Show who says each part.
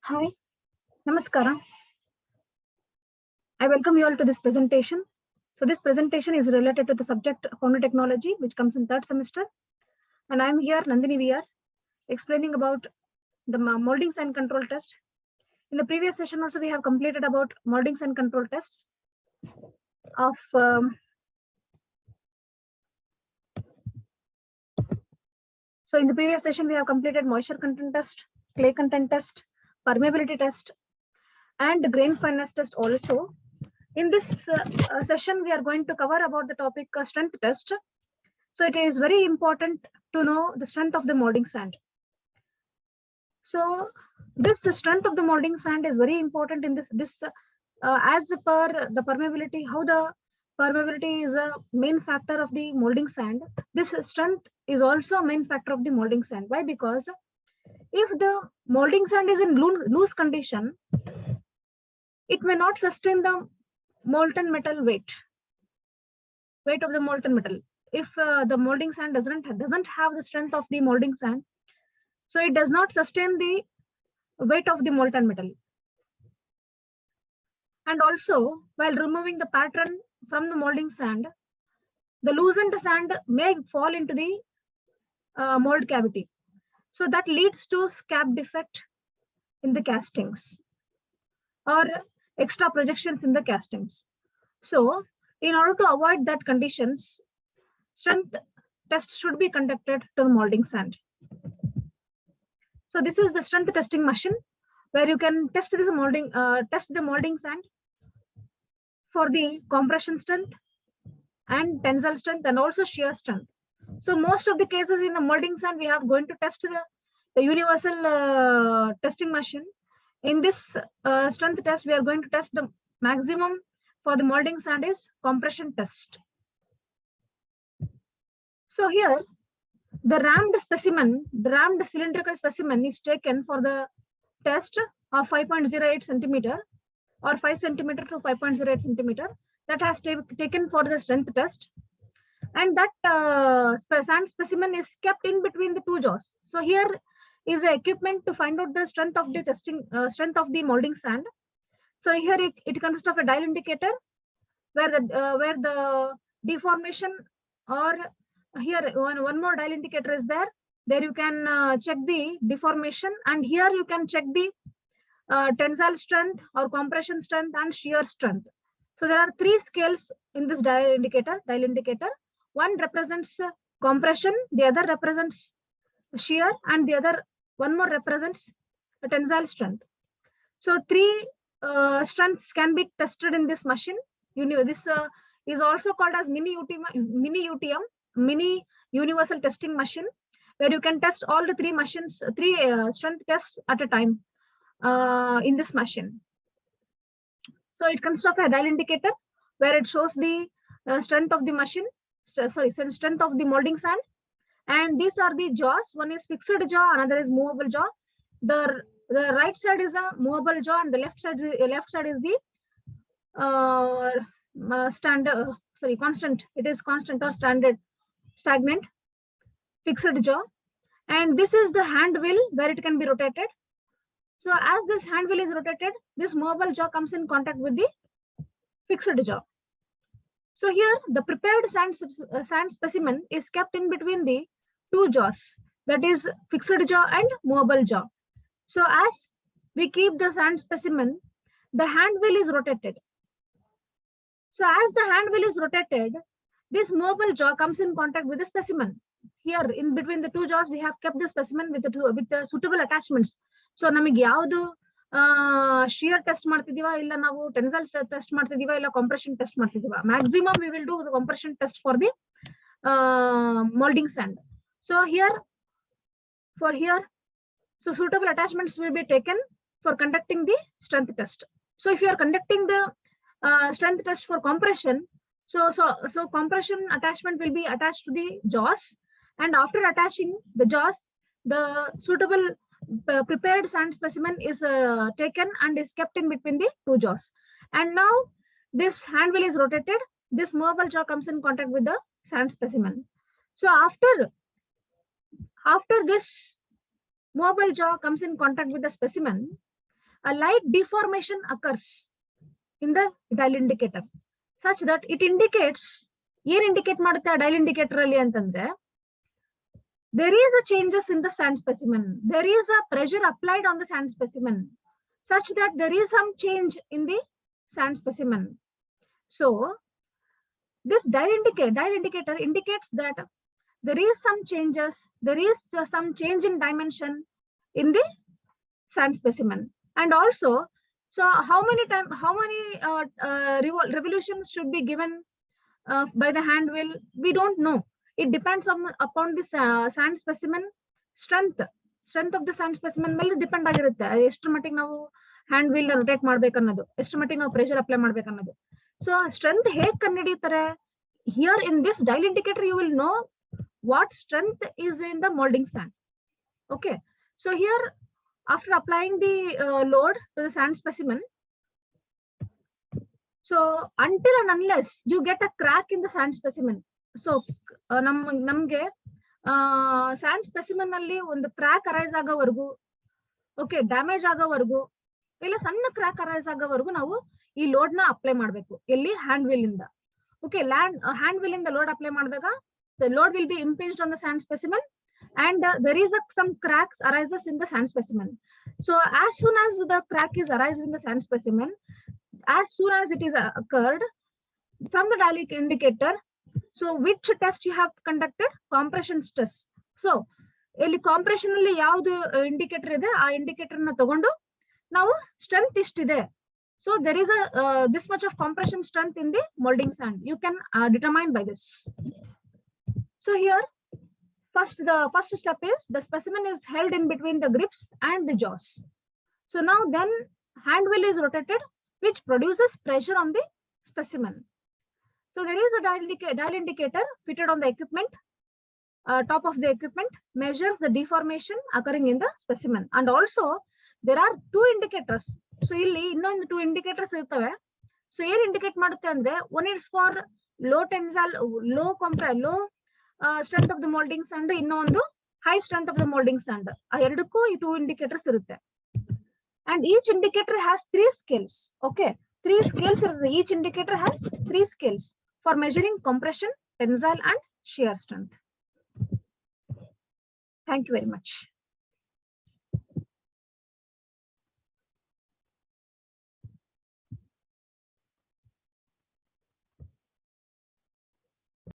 Speaker 1: Hi, Namaskara. I welcome you all to this presentation. So this presentation is related to the subject Foundry Technology, which comes in third semester. And I'm here, Nandini VR, explaining about the moldings and control test. In the previous session also, we have completed about moldings and control tests of so in the previous session, we have completed moisture content test, clay content test, permeability test, and grain fineness test also. In this session, we are going to cover about the topic strength test. So it is very important to know the strength of the molding sand. So this strength of the molding sand is very important in this as per the permeability, how the permeability is a main factor of the molding sand. This strength is also a main factor of the molding sand. Why? Because if the molding sand is in loose condition, it may not sustain the molten metal weight of the molten metal. If the molding sand doesn't have the strength of the molding sand, so it does not sustain the weight of the molten metal. And also, while removing the pattern from the molding sand, the loosened sand may fall into the mold cavity. So that leads to scab defect in the castings or extra projections in the castings. So in order to avoid that conditions, strength test should be conducted to the molding sand. So this is the strength testing machine where you can test the molding sand for the compression strength and tensile strength and also shear strength. So most of the cases in the molding sand, we are going to test the universal testing machine. In this strength test, we are going to test the maximum for the molding sand is compression test. So here, the rammed cylindrical specimen is taken for the test of 5.08 centimeter or 5 centimeter to 5.08 centimeter that has taken for the strength test. And that sand specimen is kept in between the two jaws. So here is the equipment to find out the strength of the strength of the molding sand. So here it consists of a dial indicator where the deformation, or here one more dial indicator is there. There you can check the deformation, and here you can check the tensile strength or compression strength and shear strength. So there are three scales in this dial indicator. One represents compression, the other represents shear, and the other one more represents tensile strength. So three strengths can be tested in this machine. This is also called as mini UTM, mini universal testing machine, where you can test all the three strength tests at a time in this machine. So it consists of a dial indicator where it shows the strength of the machine, strength of the molding sand. And these are the jaws. One is fixed jaw, another is movable jaw. The right side is a movable jaw, and the left side is the constant. It is constant or stagnant fixed jaw. And this is the hand wheel where it can be rotated. So as this hand wheel is rotated, this movable jaw comes in contact with the fixed jaw. So here the prepared sand specimen is kept in between the two jaws, that is fixed jaw and movable jaw. So as we keep the sand specimen, the hand wheel is rotated. So as the hand wheel is rotated, this movable jaw comes in contact with the specimen. Here in between the two jaws, we have kept the specimen with the suitable attachments. So ನಮಗೆ ಯಾವುದು shear test ಮಾಡ್ತಿದೀವಾ, ಇಲ್ಲ ನಾವು tensile test ಮಾಡ್ತಿದೀವಾ, ಇಲ್ಲ compression test ಮಾಡ್ತಿದೀವಾ. Maximum we will do the compression test for the molding sand. So here so suitable attachments will be taken for conducting the strength test. So if you are conducting the strength test for compression, so compression attachment will be attached to the jaws, and after attaching the jaws, the suitable prepared sand specimen is taken and is kept in between the two jaws. And now this hand wheel is rotated, this movable jaw comes in contact with the sand specimen. So after this movable jaw comes in contact with the specimen, a light deformation occurs in the dial indicator such that it indicates, ಏನ್ indicate ಮಾಡುತ್ತೆ daily indicator ಅಲ್ಲಿ ಅಂತಂದ್ರೆ, there is a changes in the sand specimen, there is a pressure applied on the sand specimen such that there is some change in the sand specimen. So this dial indicator indicates that there is some changes, there is some change in dimension in the sand specimen. And also, so how many revolutions should be given by the hand wheel, we don't know. It depends upon the sand specimen strength of the sand specimen ಮೇಲೆ depend ಆಗಿರುತ್ತೆ, ಎಷ್ಟು ಮಟ್ಟಿಗೆ ನಾವು hand wheel rotate ಮಾಡ್ಬೇಕನ್ನೋದು, ಎಷ್ಟು ಮಟ್ಟಿಗೆ ನಾವು pressure apply ಮಾಡ್ಬೇಕನ್ನೋದು. So strength ಹೇಗೆ ಕಂಡುಹಿಡಿತಾರೆ, here in this dial indicator you will know what strength is in the molding sand. Okay, so here after applying the load to the sand specimen, so until and unless you get a crack in the sand specimen, so ನಮ್ಗೆ and specimen ಅಲ್ಲಿ ಒಂದು crack arise ಆಗೋವರೆಗೂ, okay, damage ಆಗೋವರೆಗೂ ಇಲ್ಲ ಸಣ್ಣ crack arise ಆಗೋವರೆಗೂ ನಾವು ಈ ಲೋಡ್ ನ ಅಪ್ಲೈ ಮಾಡ್ಬೇಕು. ಎಲ್ಲಿ ಹ್ಯಾಂಡ್ ವೀಲ್ ಇಂದ. ಓಕೆ, ಹ್ಯಾಂಡ್ ವೀಲ್ ಇಂದ ಲೋಡ್ ಅಪ್ಲೈ ಮಾಡಿದಾಗ the load will be impinged on the sand specimen and there is some cracks arises in the sand specimen. So as soon as the crack is arising in the sand specimen, as soon as it is occurred from the dial indicator, so which test you have conducted? Compression test. So ಇಲ್ಲಿ compression ಅಲ್ಲಿ ಯಾವ್ದು indicator ಇದೆ ಆ indicator ನ ತಗೊಂಡು ನಾವು strength ಇಷ್ಟಿದೆ, so there is a this much of compression strength in the molding sand, you can determine by this. So here, the first step is the specimen is held in between the grips and the jaws. So now then hand wheel is rotated, which produces pressure on the specimen. So there is a dial indicator fitted on the equipment, top of the equipment, measures the deformation occurring in the specimen. And also there are two indicators. So ಇಲ್ಲಿ ಇನ್ನೊಂದು 2 indicators ಇರ್ತವೆ. So ಏನ್ indicate ಮಾಡುತ್ತೆ ಅಂದ್ರೆ, one is for low tensile, low strength of the molding sand, ಇನ್ನೊಂದು high strength of the molding sand. ಆ ಎರಡಕ್ಕೂ ಈ 2 indicators ಇರುತ್ತೆ. And each indicator has 3 scales. Okay, 3 scales ಇರುತ್ತೆ. Each indicator has 3 scales for measuring compression, tensile and shear strength. Thank you very much.